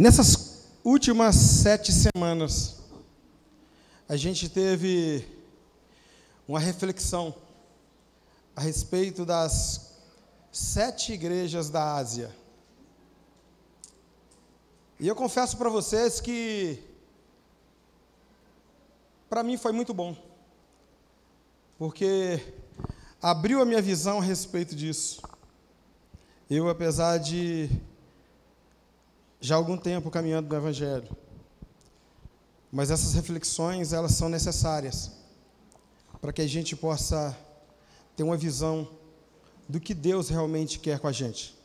Nessas últimas 7 semanas, a gente teve uma reflexão a respeito das 7 igrejas da Ásia. E eu confesso para vocês que, para mim, foi muito bom, porque abriu a minha visão a respeito disso. Eu, apesar de já há algum tempo caminhando no Evangelho, mas essas reflexões, elas são necessárias para que a gente possa ter uma visão do que Deus realmente quer com a gente.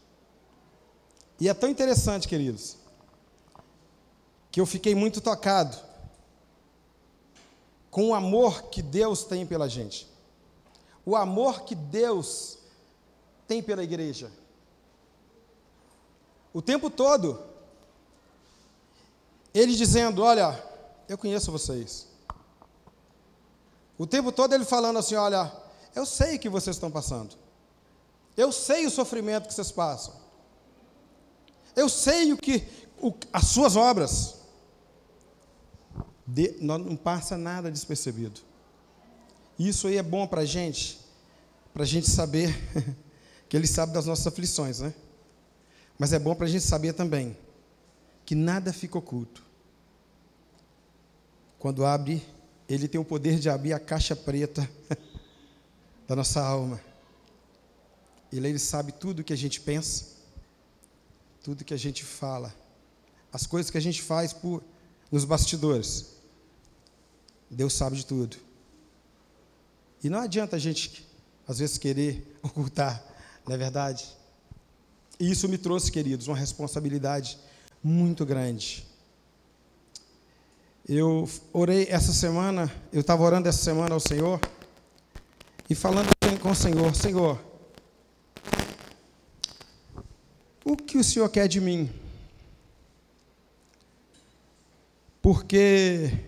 E é tão interessante, queridos, que eu fiquei muito tocado com o amor que Deus tem pela gente, o amor que Deus tem pela igreja. O tempo todo, Ele dizendo: olha, eu conheço vocês. O tempo todo Ele falando assim: olha, eu sei o que vocês estão passando. Eu sei o sofrimento que vocês passam. Eu sei as suas obras. Não passa nada despercebido. Isso aí é bom para a gente saber que Ele sabe das nossas aflições, né? Mas é bom para a gente saber também que nada fica oculto. Quando abre, Ele tem o poder de abrir a caixa preta da nossa alma. Ele sabe tudo o que a gente pensa, tudo que a gente fala, as coisas que a gente faz nos bastidores. Deus sabe de tudo. E não adianta a gente, às vezes, querer ocultar, não é verdade? E isso me trouxe, queridos, uma responsabilidade muito grande. Eu orei essa semana, eu estava orando essa semana ao Senhor, e falando com o Senhor: Senhor, o que o Senhor quer de mim? Porque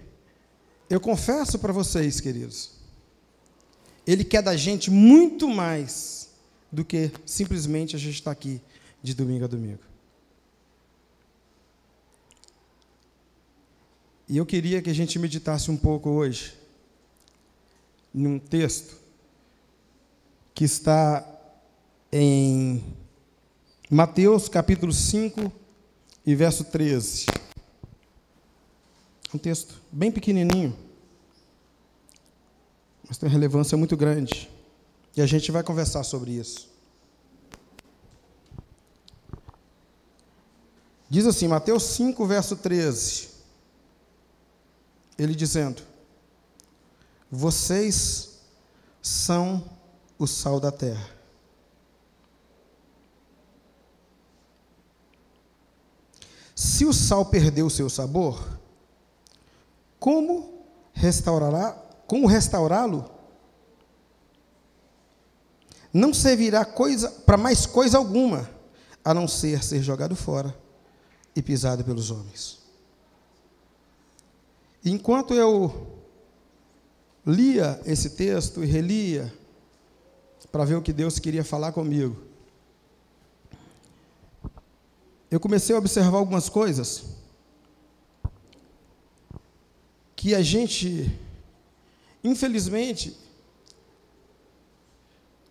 eu confesso para vocês, queridos, Ele quer da gente muito mais do que simplesmente a gente estar aqui de domingo a domingo. E eu queria que a gente meditasse um pouco hoje num texto que está em Mateus capítulo 5 e verso 13. Um texto bem pequenininho, mas tem uma relevância muito grande. E a gente vai conversar sobre isso. Diz assim, Mateus 5, verso 13. Ele dizendo: vocês são o sal da terra. Se o sal perder o seu sabor, como restaurá-lo? Não servirá para mais coisa alguma, a não ser jogado fora e pisado pelos homens. Enquanto eu lia esse texto e relia, para ver o que Deus queria falar comigo, eu comecei a observar algumas coisas que a gente, infelizmente,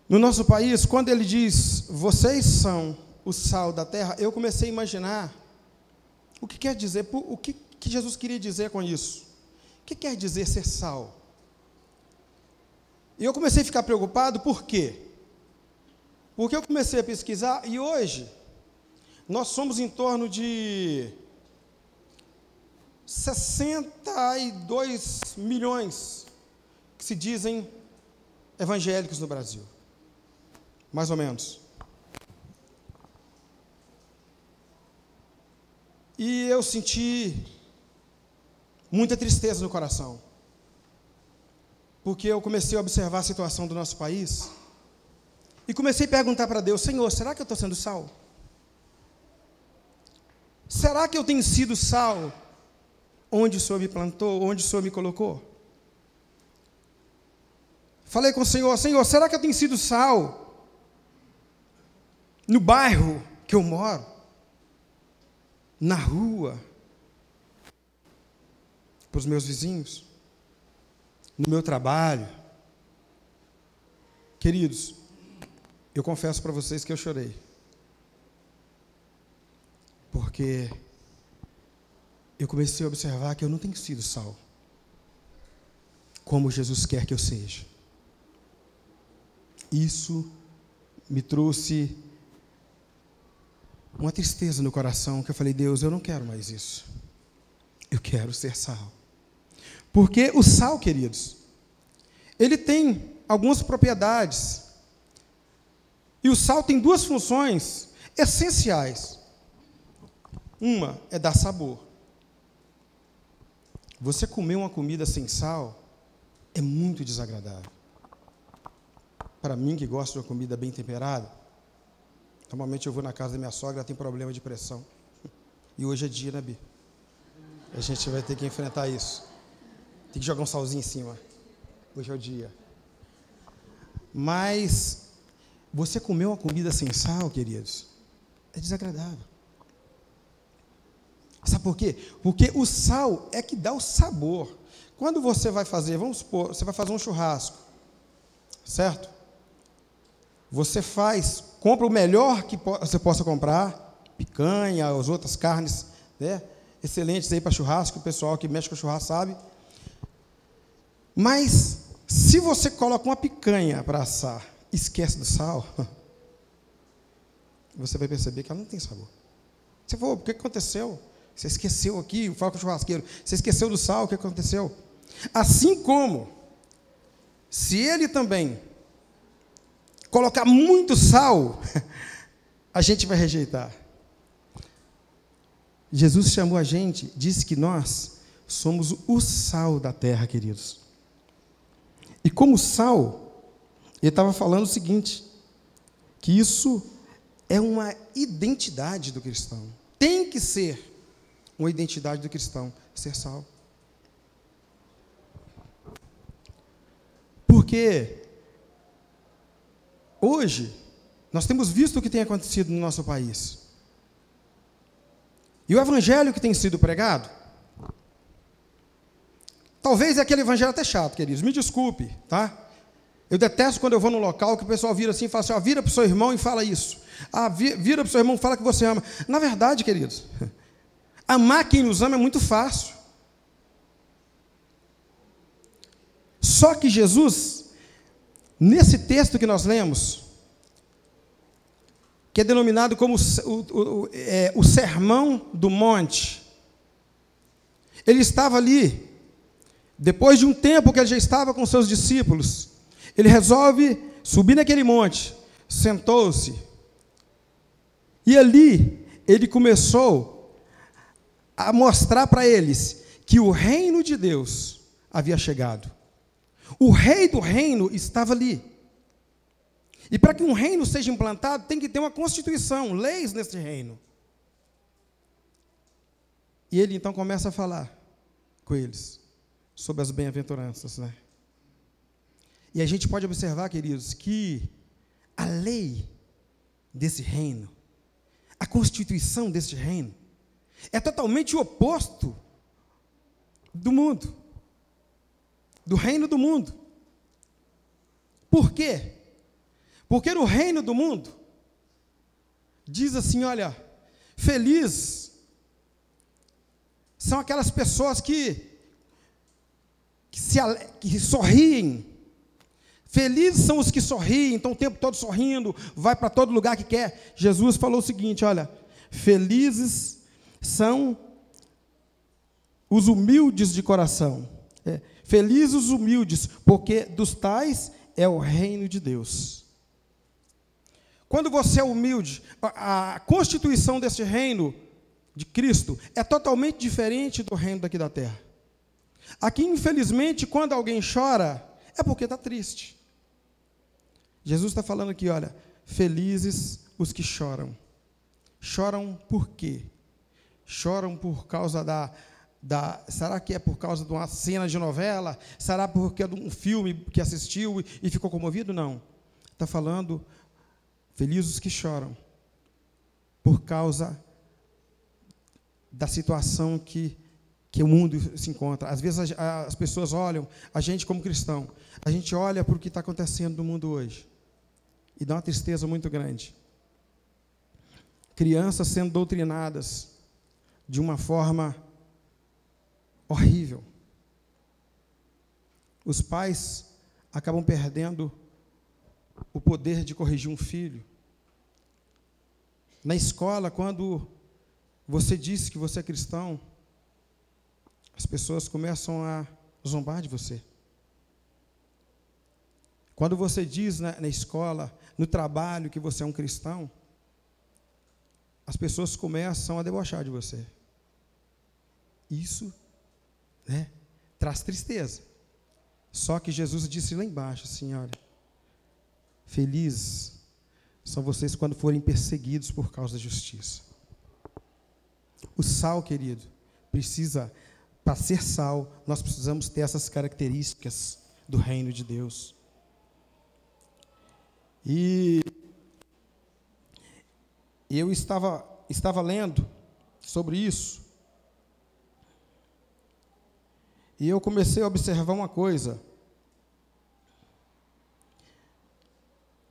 no nosso país, quando ele diz, vocês são o sal da terra, eu comecei a imaginar o que quer dizer, o que Jesus queria dizer com isso. O que quer dizer ser sal? E eu comecei a ficar preocupado, por quê? Porque eu comecei a pesquisar e hoje nós somos em torno de 62 milhões que se dizem evangélicos no Brasil. Mais ou menos. E eu senti muita tristeza no coração, porque eu comecei a observar a situação do nosso país e comecei a perguntar para Deus: Senhor, será que eu estou sendo sal? Será que eu tenho sido sal onde o Senhor me plantou, onde o Senhor me colocou? Falei com o Senhor: Senhor, será que eu tenho sido sal no bairro que eu moro? na rua, para os meus vizinhos, no meu trabalho. Queridos, eu confesso para vocês que eu chorei, porque eu comecei a observar que eu não tenho sido sal, como Jesus quer que eu seja. Isso me trouxe uma tristeza no coração, que eu falei: Deus, eu não quero mais isso. Eu quero ser sal. Porque o sal, queridos, ele tem algumas propriedades. E o sal tem duas funções essenciais. Uma é dar sabor. Você comer uma comida sem sal é muito desagradável. Para mim, que gosto de uma comida bem temperada, normalmente eu vou na casa da minha sogra, ela tem problema de pressão. E hoje é dia, né, Bi? A gente vai ter que enfrentar isso. Tem que jogar um salzinho em cima. Hoje é o dia. Mas você comer uma comida sem sal, queridos, é desagradável. Sabe por quê? Porque o sal é que dá o sabor. Quando você vai fazer, vamos supor, você vai fazer um churrasco, certo? Você compra o melhor que você possa comprar, picanha, as outras carnes, né, excelentes aí para churrasco, o pessoal que mexe com churrasco sabe. Mas, se você coloca uma picanha para assar, esquece do sal, você vai perceber que ela não tem sabor. Você falou: o que aconteceu? Você esqueceu aqui, fala com o churrasqueiro, você esqueceu do sal, o que aconteceu? Assim como, se ele também colocar muito sal, a gente vai rejeitar. Jesus chamou a gente, disse que nós somos o sal da terra, queridos. E como sal, ele estava falando o seguinte, que isso é uma identidade do cristão. Tem que ser uma identidade do cristão, ser sal. Porque hoje, nós temos visto o que tem acontecido no nosso país. E o evangelho que tem sido pregado, talvez é aquele evangelho até chato, queridos, me desculpe, tá? Eu detesto quando eu vou num local que o pessoal vira assim e fala assim: ó, vira para o seu irmão e fala isso. Ah, vira para o seu irmão e fala que você ama. Na verdade, queridos, amar quem nos ama é muito fácil. Só que Jesus, nesse texto que nós lemos, que é denominado como o Sermão do Monte, ele estava ali, depois de um tempo que ele já estava com seus discípulos, ele resolve subir naquele monte, sentou-se, e ali ele começou a mostrar para eles que o reino de Deus havia chegado. O rei do reino estava ali. E para que um reino seja implantado, tem que ter uma constituição, leis nesse reino. E ele então começa a falar com eles sobre as bem-aventuranças, né? E a gente pode observar, queridos, que a lei desse reino, a constituição desse reino, é totalmente o oposto do mundo, do reino do mundo. Por quê? Porque no reino do mundo, diz assim, olha, felizes são aquelas pessoas que sorriem. Felizes são os que sorriem, estão o tempo todo sorrindo, vai para todo lugar que quer. Jesus falou o seguinte, olha, felizes são os humildes de coração. Felizes os humildes, porque dos tais é o reino de Deus. Quando você é humilde, a constituição desse reino de Cristo é totalmente diferente do reino daqui da terra. Aqui, infelizmente, quando alguém chora, é porque está triste. Jesus está falando aqui, olha, felizes os que choram. Choram por quê? Choram por causa será que é por causa de uma cena de novela? Será porque é de um filme que assistiu e ficou comovido? Não. Está falando, felizes os que choram por causa da situação que o mundo se encontra. Às vezes as pessoas olham, a gente como cristão, a gente olha para o que está acontecendo no mundo hoje e dá uma tristeza muito grande. Crianças sendo doutrinadas de uma forma horrível. Os pais acabam perdendo o poder de corrigir um filho. Na escola, quando você diz que você é cristão, as pessoas começam a zombar de você. Quando você diz na escola, no trabalho, que você é um cristão, as pessoas começam a debochar de você. Isso, traz tristeza. Só que Jesus disse lá embaixo, assim, olha, felizes são vocês quando forem perseguidos por causa da justiça. O sal, querido, para ser sal, nós precisamos ter essas características do reino de Deus. E eu estava lendo sobre isso, e eu comecei a observar uma coisa,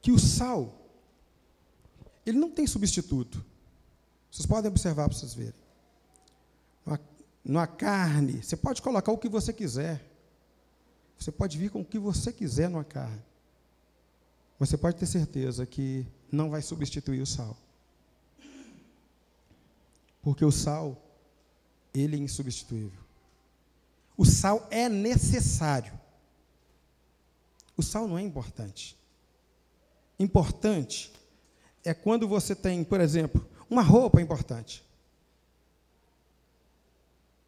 que o sal, ele não tem substituto. Vocês podem observar para vocês verem. Na carne, você pode colocar o que você quiser. Você pode vir com o que você quiser numa carne. Mas você pode ter certeza que não vai substituir o sal. Porque o sal, ele é insubstituível. O sal é necessário. O sal não é importante. Importante é quando você tem, por exemplo, uma roupa é importante.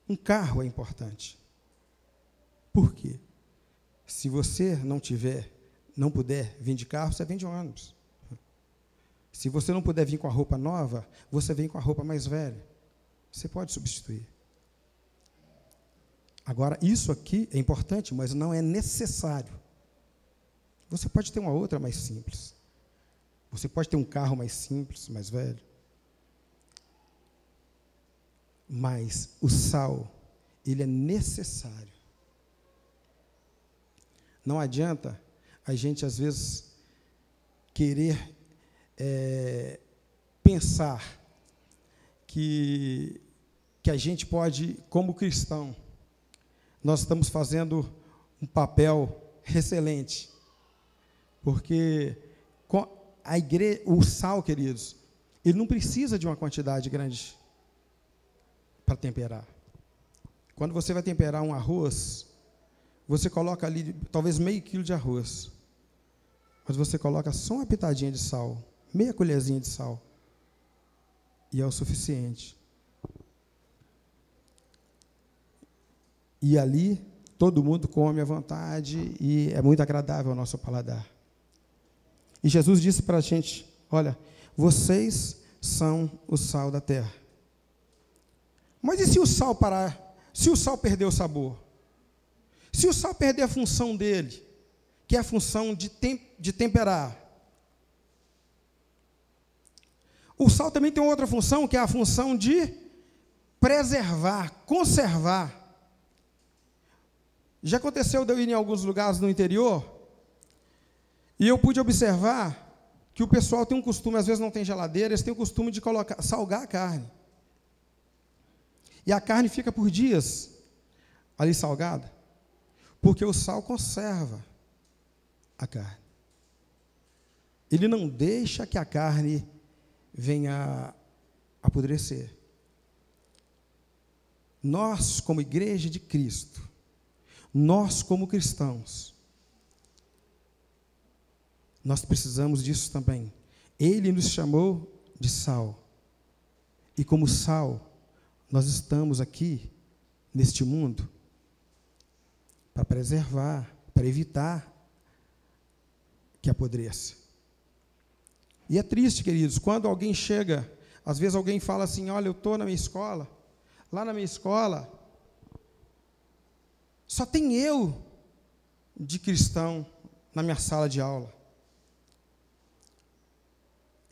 Um carro é importante. Por quê? Se você não puder vir de carro, você vem de ônibus. Se você não puder vir com a roupa nova, você vem com a roupa mais velha. Você pode substituir. Agora, isso aqui é importante, mas não é necessário. Você pode ter uma outra mais simples. Você pode ter um carro mais simples, mais velho. Mas o sal, ele é necessário. Não adianta a gente, às vezes, querer pensar que a gente pode, como cristão, nós estamos fazendo um papel excelente. Porque o sal, queridos, ele não precisa de uma quantidade grande para temperar. Quando você vai temperar um arroz, você coloca ali talvez meio quilo de arroz, mas você coloca só uma pitadinha de sal, meia colherzinha de sal, e é o suficiente. E ali todo mundo come à vontade e é muito agradável ao nosso paladar. E Jesus disse para a gente, olha, vocês são o sal da terra. Mas e se o sal parar? Se o sal perder o sabor? Se o sal perder a função dele, que é a função de temperar? O sal também tem outra função, que é a função de preservar, conservar. Já aconteceu de eu ir em alguns lugares no interior, e eu pude observar que o pessoal tem um costume, às vezes não tem geladeira, eles têm o costume de salgar a carne. E a carne fica por dias ali salgada, porque o sal conserva a carne. Ele não deixa que a carne venha a apodrecer. Nós, como igreja de Cristo, nós, como cristãos, nós precisamos disso também. Ele nos chamou de sal. E como sal, nós estamos aqui, neste mundo, para preservar, para evitar que apodreça. E é triste, queridos, quando alguém chega, às vezes alguém fala assim, olha, eu estou na minha escola, lá na minha escola, só tem eu de cristão na minha sala de aula.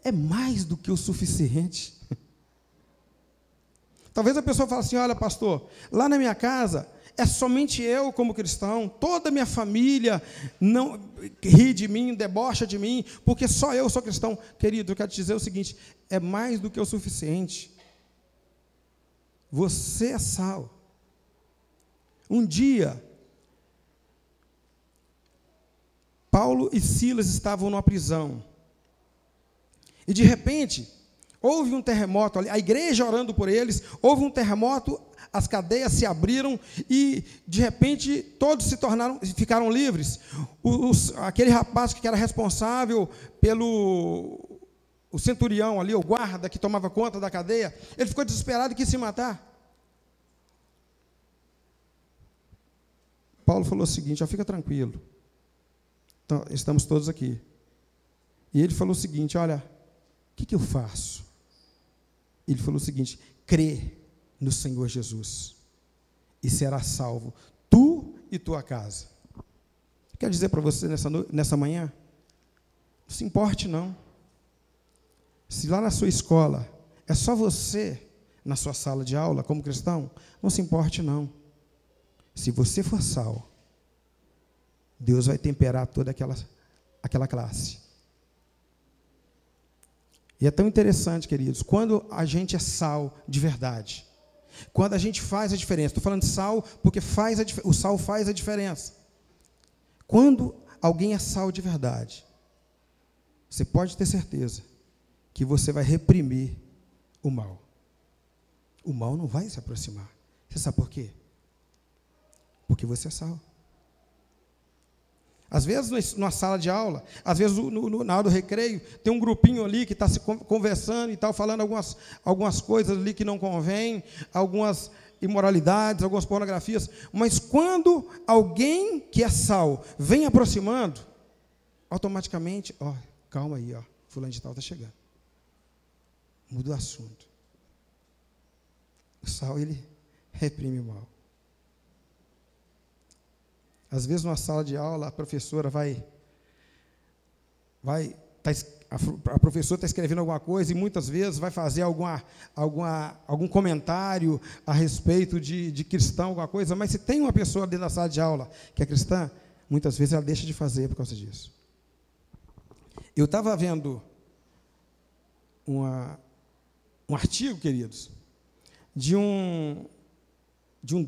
É mais do que o suficiente. Talvez a pessoa fale assim: olha, pastor, lá na minha casa é somente eu como cristão, toda a minha família não ri de mim, debocha de mim, porque só eu sou cristão. Querido, eu quero te dizer o seguinte: é mais do que o suficiente. Você é sal. Um dia, Paulo e Silas estavam numa prisão, e de repente, houve um terremoto ali, a igreja orando por eles, houve um terremoto, as cadeias se abriram, e de repente, todos ficaram livres. Aquele rapaz que era responsável pelo centurião ali, o guarda que tomava conta da cadeia, ele ficou desesperado e quis se matar. Paulo falou o seguinte: fica tranquilo, então, estamos todos aqui. E ele falou o seguinte: olha, o que eu faço? Ele falou o seguinte: crê no Senhor Jesus e será salvo, tu e tua casa. Quero dizer para você nessa manhã, não se importe não. Se lá na sua escola é só você na sua sala de aula como cristão, não se importe não. Se você for sal, Deus vai temperar toda aquela classe. E é tão interessante, queridos, quando a gente é sal de verdade, quando a gente faz a diferença. Estou falando de sal porque o sal faz a diferença. Quando alguém é sal de verdade, você pode ter certeza que você vai reprimir o mal. O mal não vai se aproximar. Você sabe por quê? Porque você é sal. Às vezes, na sala de aula, às vezes, na hora do recreio, tem um grupinho ali que está se conversando e tal, falando algumas coisas ali que não convém, algumas imoralidades, algumas pornografias, mas quando alguém que é sal vem aproximando, automaticamente, calma aí, fulano de tal está chegando. Muda o assunto. O sal, ele reprime o mal. Às vezes, numa sala de aula, a professora a professora está escrevendo alguma coisa e muitas vezes vai fazer algum comentário a respeito de cristão, alguma coisa, mas se tem uma pessoa dentro da sala de aula que é cristã, muitas vezes ela deixa de fazer por causa disso. Eu estava vendo um artigo, queridos, de um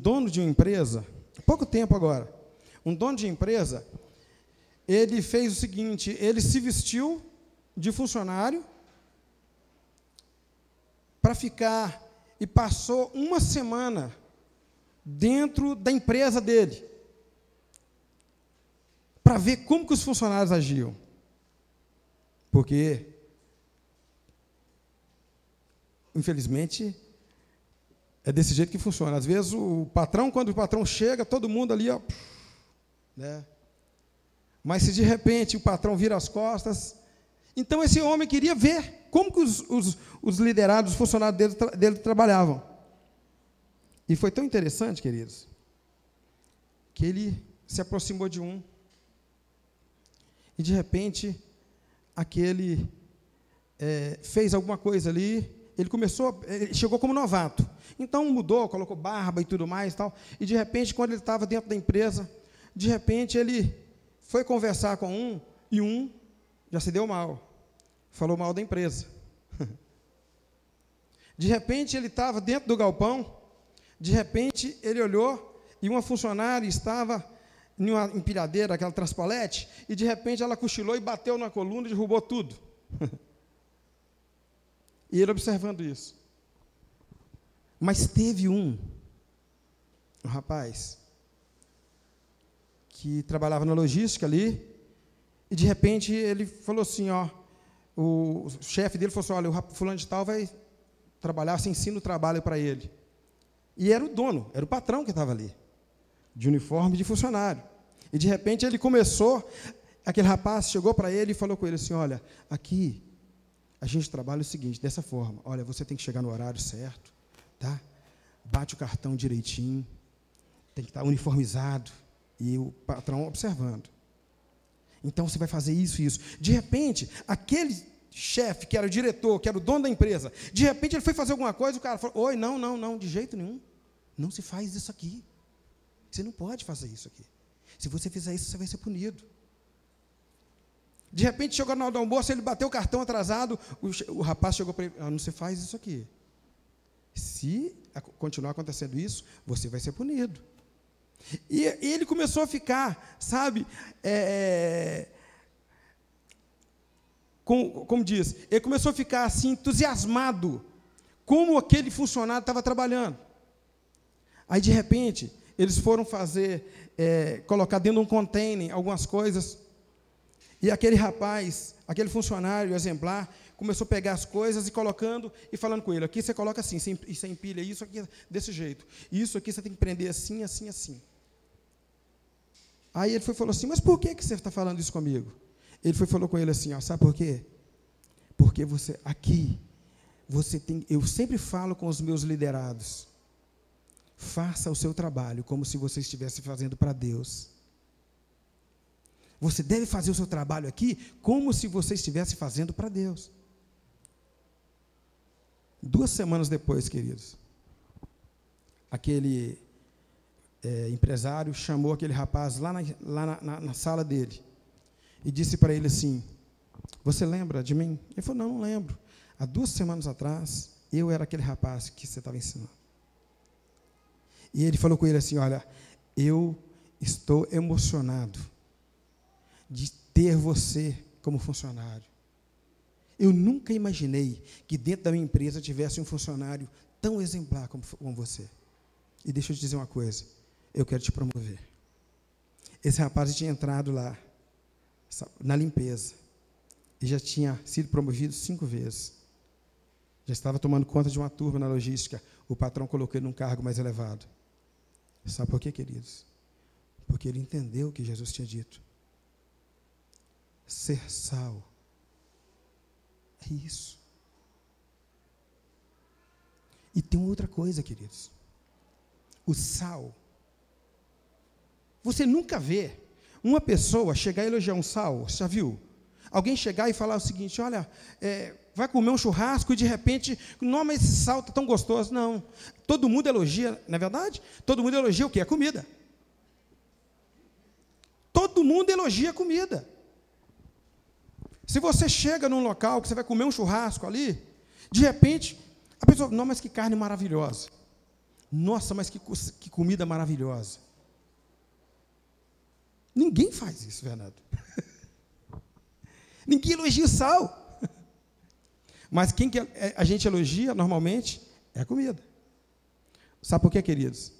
dono de uma empresa, há pouco tempo agora. Um dono de empresa, ele fez o seguinte: ele se vestiu de funcionário para ficar, e passou uma semana dentro da empresa dele, para ver como que os funcionários agiam. Porque, infelizmente, é desse jeito que funciona. Às vezes, quando o patrão chega, todo mundo ali, né? Mas se de repente o patrão vira as costas, então esse homem queria ver como que os liderados, os funcionários dele trabalhavam. E foi tão interessante, queridos, que ele se aproximou de um, e de repente aquele fez alguma coisa ali. Ele chegou como novato, então mudou, colocou barba e tudo mais, tal, e de repente, quando ele estava dentro da empresa, de repente ele foi conversar com um já se deu mal, falou mal da empresa. De repente ele estava dentro do galpão, de repente ele olhou e uma funcionária estava em uma empilhadeira, aquela transpalete, e de repente ela cochilou e bateu na coluna e derrubou tudo. E ele observando isso. Mas teve um rapaz que trabalhava na logística ali, e de repente ele falou assim, o chefe dele falou assim: olha, o fulano de tal vai trabalhar, você ensina o trabalho para ele. E era o dono, era o patrão que estava ali, de uniforme de funcionário. E de repente ele começou, aquele rapaz chegou para ele e falou com ele assim: olha, aqui a gente trabalha o seguinte, dessa forma, olha, você tem que chegar no horário certo, tá? Bate o cartão direitinho, tem que estar uniformizado, e o patrão observando. Então, você vai fazer isso e isso. De repente, aquele chefe, que era o diretor, que era o dono da empresa, de repente ele foi fazer alguma coisa, o cara falou, oi, não, de jeito nenhum, não se faz isso aqui, você não pode fazer isso aqui, se você fizer isso, você vai ser punido. De repente, chegou na hora do almoço, ele bateu o cartão atrasado, o rapaz chegou para ele, não se faz isso aqui, se continuar acontecendo isso, você vai ser punido. E ele começou a ficar, sabe, como diz, ele começou a ficar assim, entusiasmado, como aquele funcionário estava trabalhando. Aí, de repente, eles foram colocar dentro de um container algumas coisas, e aquele rapaz, aquele funcionário exemplar, começou a pegar as coisas e colocando, e falando com ele, aqui você coloca assim, você empilha isso aqui desse jeito, isso aqui você tem que prender assim, assim, assim. Aí ele falou assim, mas por que você está falando isso comigo? Ele falou com ele assim, ó, sabe por quê? Porque eu sempre falo com os meus liderados, faça o seu trabalho como se você estivesse fazendo para Deus. Você deve fazer o seu trabalho aqui como se você estivesse fazendo para Deus. 2 semanas depois, queridos, aquele empresário chamou aquele rapaz lá na sala dele e disse para ele assim, você lembra de mim? Ele falou, não lembro. Há 2 semanas atrás, eu era aquele rapaz que você estava ensinando. E ele falou com ele assim, olha, eu estou emocionado de ter você como funcionário. Eu nunca imaginei que dentro da minha empresa tivesse um funcionário tão exemplar como você. E deixa eu te dizer uma coisa, eu quero te promover. Esse rapaz tinha entrado lá, na limpeza, e já tinha sido promovido 5 vezes. Já estava tomando conta de uma turma na logística. O patrão colocou ele num cargo mais elevado. Sabe por quê, queridos? Porque ele entendeu o que Jesus tinha dito. Ser sal. É isso. E tem outra coisa, queridos. O sal. Você nunca vê uma pessoa chegar e elogiar um sal, você já viu? Alguém chegar e falar o seguinte, olha, vai comer um churrasco e de repente, não, mas esse sal está tão gostoso. Não. Todo mundo elogia, não é verdade? Todo mundo elogia o quê? A comida. Todo mundo elogia a comida. Se você chega num local que você vai comer um churrasco ali, de repente, a pessoa, não, mas que carne maravilhosa. Nossa, mas que comida maravilhosa. Ninguém faz isso, Fernando. Ninguém elogia o sal. Mas quem que a gente elogia, normalmente, é a comida. Sabe por quê, queridos?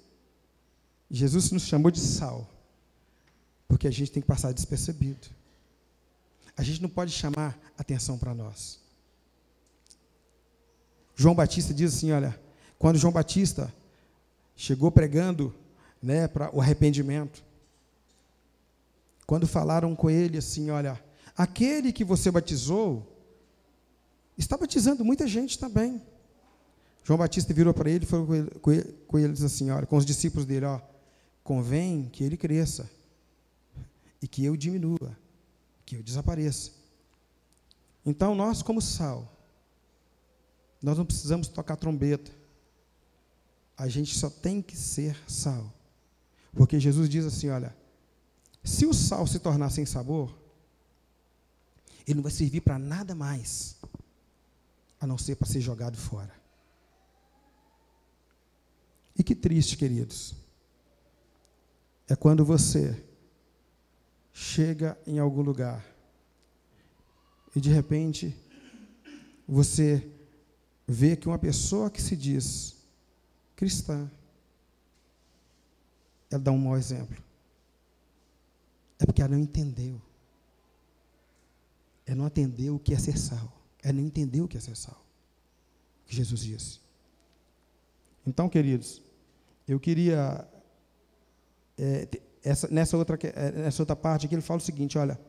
Jesus nos chamou de sal, porque a gente tem que passar despercebido. A gente não pode chamar atenção para nós. João Batista diz assim, olha, quando João Batista chegou pregando, né, para o arrependimento, quando falaram com ele assim, olha, aquele que você batizou, está batizando muita gente também. João Batista virou para ele e falou com eles assim, olha, com os discípulos dele, ó, convém que ele cresça e que eu diminua, que eu desapareça. Então, nós como sal, nós não precisamos tocar trombeta. A gente só tem que ser sal. Porque Jesus diz assim, olha, se o sal se tornar sem sabor, ele não vai servir para nada mais, a não ser para ser jogado fora. E que triste, queridos, é quando você chega em algum lugar e, de repente, você vê que uma pessoa que se diz cristã, ela dá um mau exemplo. É porque ela não entendeu. Ela não entendeu o que é ser sal. Ela não entendeu o que é ser sal. O que Jesus disse. Então, queridos, eu queria, nessa outra parte aqui, ele fala o seguinte, olha,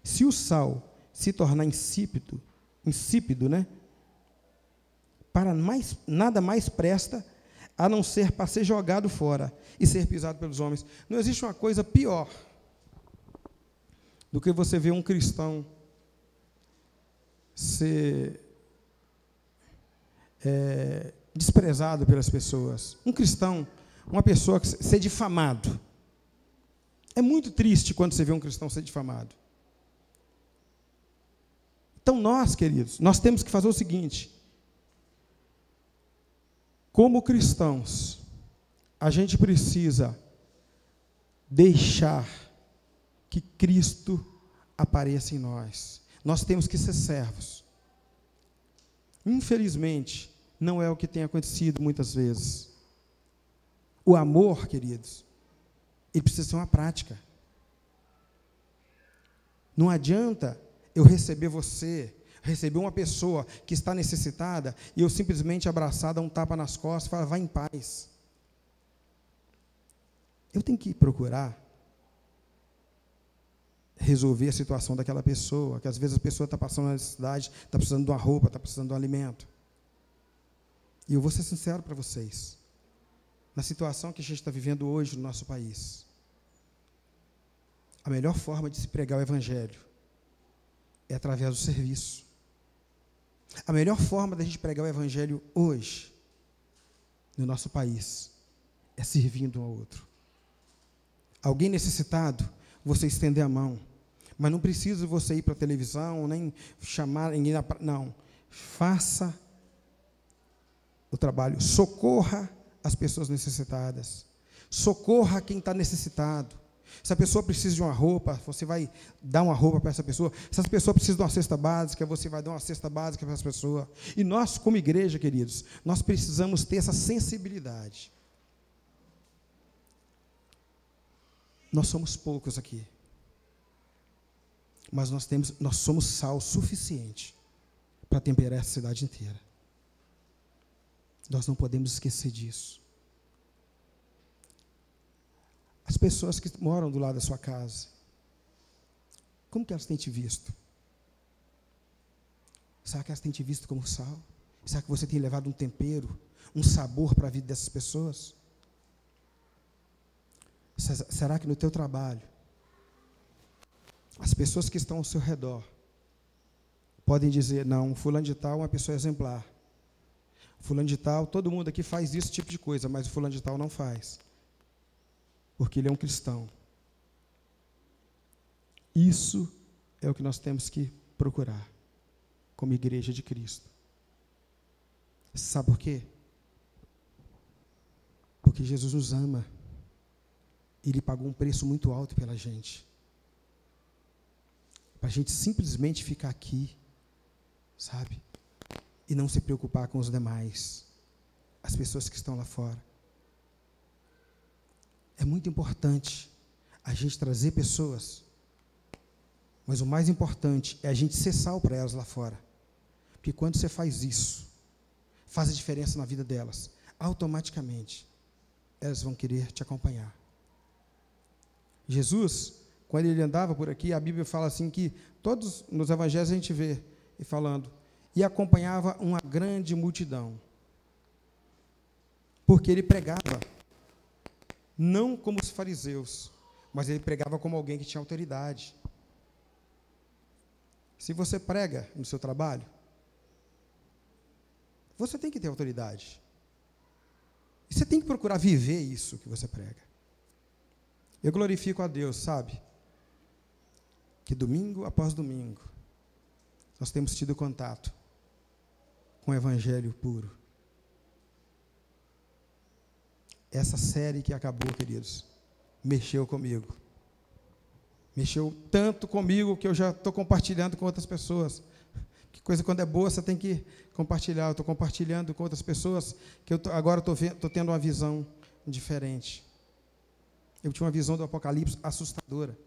se o sal se tornar insípido, né, para nada mais presta, a não ser para ser jogado fora e ser pisado pelos homens. Não existe uma coisa pior do que você ver um cristão ser desprezado pelas pessoas. Um cristão, uma pessoa ser difamado. É muito triste quando você vê um cristão ser difamado. Então nós, queridos, nós temos que fazer o seguinte: como cristãos, a gente precisa deixar que Cristo apareça em nós. Nós temos que ser servos. Infelizmente, não é o que tem acontecido muitas vezes. O amor, queridos, ele precisa ser uma prática. Não adianta eu receber você, receber uma pessoa que está necessitada, e eu simplesmente abraçar, dar um tapa nas costas e falar, vá em paz. Eu tenho que procurar resolver a situação daquela pessoa, que às vezes a pessoa está passando uma necessidade, está precisando de uma roupa, está precisando de um alimento. E eu vou ser sincero para vocês, na situação que a gente está vivendo hoje no nosso país, a melhor forma de se pregar o Evangelho é através do serviço. A melhor forma da gente pregar o Evangelho hoje, no nosso país, é servindo um ao outro. Alguém necessitado, você estender a mão. Mas não precisa você ir para a televisão, nem chamar ninguém. Não. Faça o trabalho. Socorra as pessoas necessitadas. Socorra quem está necessitado. Se a pessoa precisa de uma roupa, você vai dar uma roupa para essa pessoa. Se essa pessoa precisa de uma cesta básica, você vai dar uma cesta básica para essa pessoa. E nós, como igreja, queridos, nós precisamos ter essa sensibilidade. Nós somos poucos aqui, mas nós somos sal suficiente para temperar essa cidade inteira. Nós não podemos esquecer disso. As pessoas que moram do lado da sua casa, como que elas têm te visto? Será que elas têm te visto como sal? Será que você tem levado um tempero, um sabor para a vida dessas pessoas? Será que no teu trabalho, as pessoas que estão ao seu redor podem dizer, não, fulano de tal é uma pessoa exemplar. Fulano de tal, todo mundo aqui faz esse tipo de coisa, mas o fulano de tal não faz. Porque ele é um cristão. Isso é o que nós temos que procurar, como igreja de Cristo. Sabe por quê? Porque Jesus nos ama. Ele pagou um preço muito alto pela gente. Para a gente simplesmente ficar aqui, sabe? E não se preocupar com os demais, as pessoas que estão lá fora. É muito importante a gente trazer pessoas, mas o mais importante é a gente ser sal para elas lá fora. Porque quando você faz isso, faz a diferença na vida delas, automaticamente elas vão querer te acompanhar. Jesus, quando ele andava por aqui, a Bíblia fala assim que todos nos evangelhos a gente vê ele falando, e acompanhava uma grande multidão, porque ele pregava não como os fariseus, mas ele pregava como alguém que tinha autoridade. Se você prega no seu trabalho, você tem que ter autoridade, e você tem que procurar viver isso que você prega. Eu glorifico a Deus, sabe? Que domingo após domingo, nós temos tido contato com o Evangelho puro. Essa série que acabou, queridos, mexeu comigo. Mexeu tanto comigo que eu já estou compartilhando com outras pessoas. Que coisa, quando é boa, você tem que compartilhar. Eu estou compartilhando com outras pessoas, que agora estou tendo uma visão diferente. Eu tinha uma visão do Apocalipse assustadora.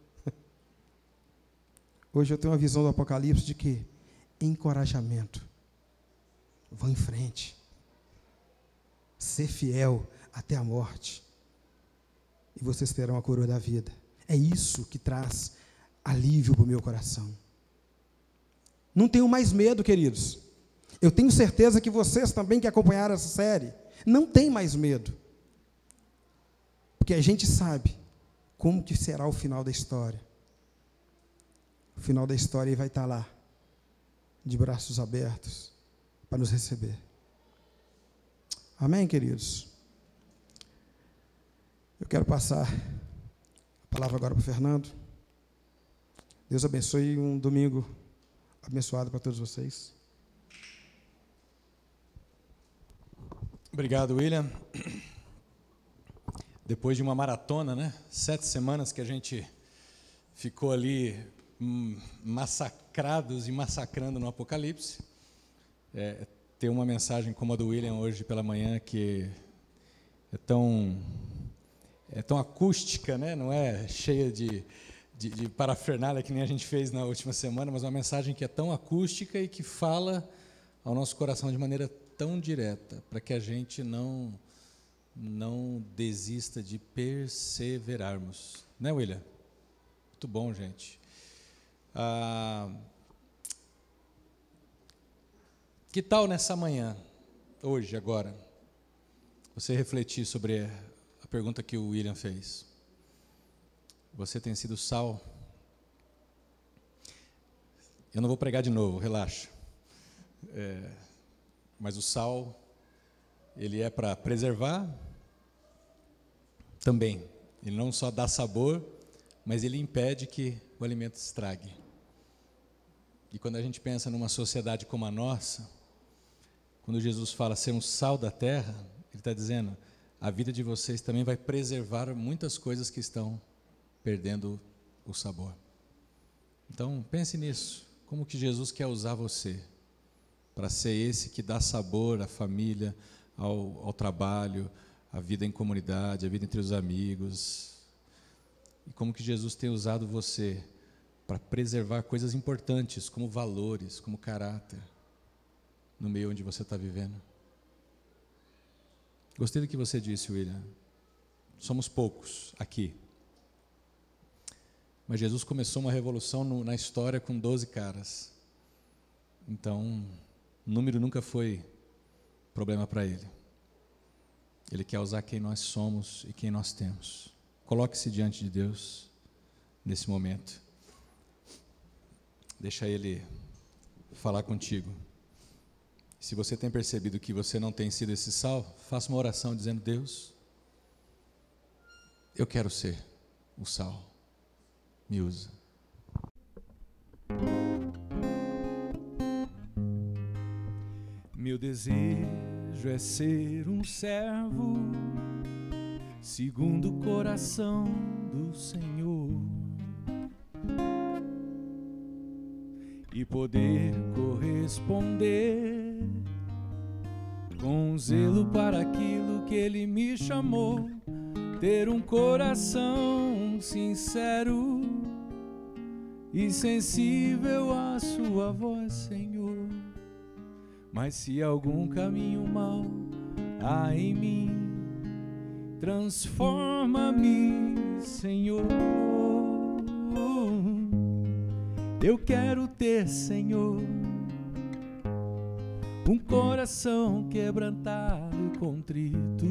Hoje eu tenho uma visão do Apocalipse de quê? Encorajamento. Vão em frente. Ser fiel até a morte. E vocês terão a coroa da vida. É isso que traz alívio para o meu coração. Não tenho mais medo, queridos. Eu tenho certeza que vocês também que acompanharam essa série, não tem mais medo. Porque a gente sabe como que será o final da história. O final da história vai estar lá. de braços abertos para nos receber. Amém, queridos? Eu quero passar a palavra agora para o Fernando. Deus abençoe, um domingo abençoado para todos vocês. Obrigado, William. Depois de uma maratona, né? 7 semanas que a gente ficou ali massacrados e massacrando no Apocalipse. Ter uma mensagem como a do William hoje pela manhã, que é tão acústica, né? Não é cheia de parafernália que nem a gente fez na última semana, mas uma mensagem que é tão acústica e que fala ao nosso coração de maneira tão direta, para que a gente não desista de perseverarmos. Né, William? Muito bom, gente. Que tal nessa manhã, hoje, agora, você refletir sobre a pergunta que o William fez? Você tem sido sal? Eu não vou pregar de novo, relaxa. Mas o sal, ele é para preservar também. Ele não só dá sabor, mas ele impede que o alimento estrague. E quando a gente pensa numa sociedade como a nossa, quando Jesus fala ser um sal da terra, ele está dizendo, a vida de vocês também vai preservar muitas coisas que estão perdendo o sabor. Então, pense nisso. Como que Jesus quer usar você para ser esse que dá sabor à família, ao trabalho, à vida em comunidade, à vida entre os amigos. E como que Jesus tem usado você para preservar coisas importantes, como valores, como caráter, no meio onde você está vivendo. Gostei do que você disse, William. Somos poucos aqui. Mas Jesus começou uma revolução na história com 12 caras. Então, o número nunca foi problema para ele. Ele quer usar quem nós somos e quem nós temos. Coloque-se diante de Deus nesse momento. Deixa Ele falar contigo. Se você tem percebido que você não tem sido esse sal, faça uma oração dizendo, Deus, eu quero ser o sal. Me usa. Meu desejo é ser um servo segundo o coração do Senhor e poder corresponder com zelo para aquilo que Ele me chamou, ter um coração sincero e sensível à sua voz, Senhor. Mas se algum caminho mau há em mim, transforma-me, Senhor. Eu quero ter, Senhor, um coração quebrantado e contrito.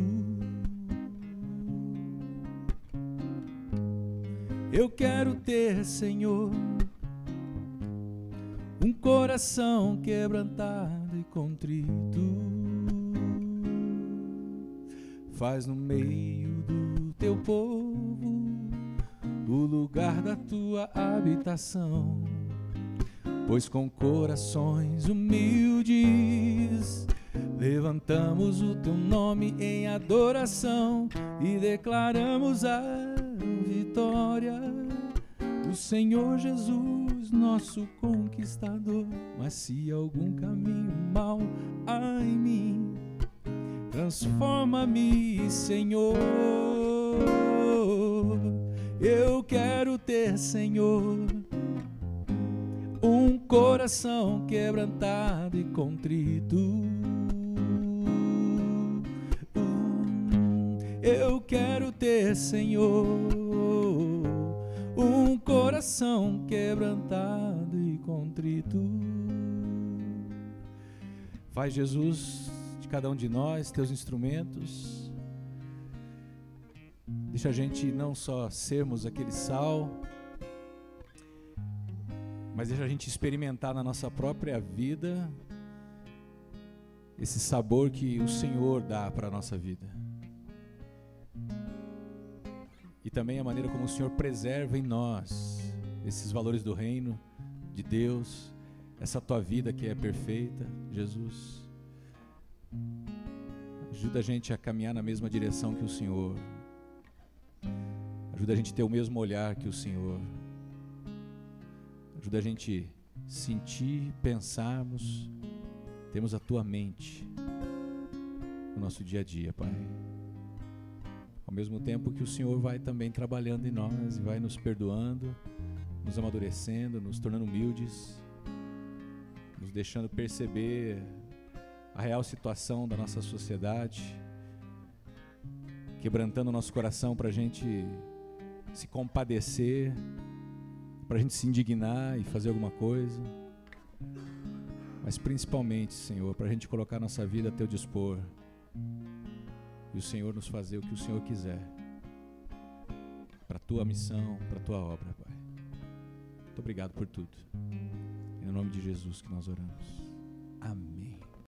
Eu quero ter, Senhor, um coração quebrantado e contrito. Faz no meio do teu povo o lugar da tua habitação, pois com corações humildes levantamos o teu nome em adoração e declaramos a vitória do Senhor Jesus, nosso conquistador. Mas se algum caminho mau há em mim, transforma-me, Senhor. Eu quero ter, Senhor, um coração quebrantado e contrito. Eu quero ter, Senhor, um coração quebrantado e contrito. Faz, Jesus, de cada um de nós, teus instrumentos. Deixa a gente não só sermos aquele sal, mas deixa a gente experimentar na nossa própria vida esse sabor que o Senhor dá para a nossa vida. E também a maneira como o Senhor preserva em nós esses valores do reino de Deus, essa tua vida que é perfeita, Jesus. Ajuda a gente a caminhar na mesma direção que o Senhor. Ajuda a gente a ter o mesmo olhar que o Senhor. Ajuda a gente sentir, pensarmos, temos a tua mente no nosso dia a dia, Pai. Ao mesmo tempo que o Senhor vai também trabalhando em nós e vai nos perdoando, nos amadurecendo, nos tornando humildes, nos deixando perceber a real situação da nossa sociedade, quebrantando o nosso coração para a gente se compadecer, para a gente se indignar e fazer alguma coisa, mas principalmente, Senhor, para a gente colocar nossa vida a teu dispor e o Senhor nos fazer o que o Senhor quiser, para a tua missão, para a tua obra, Pai. Muito obrigado por tudo. É no nome de Jesus que nós oramos. Amém.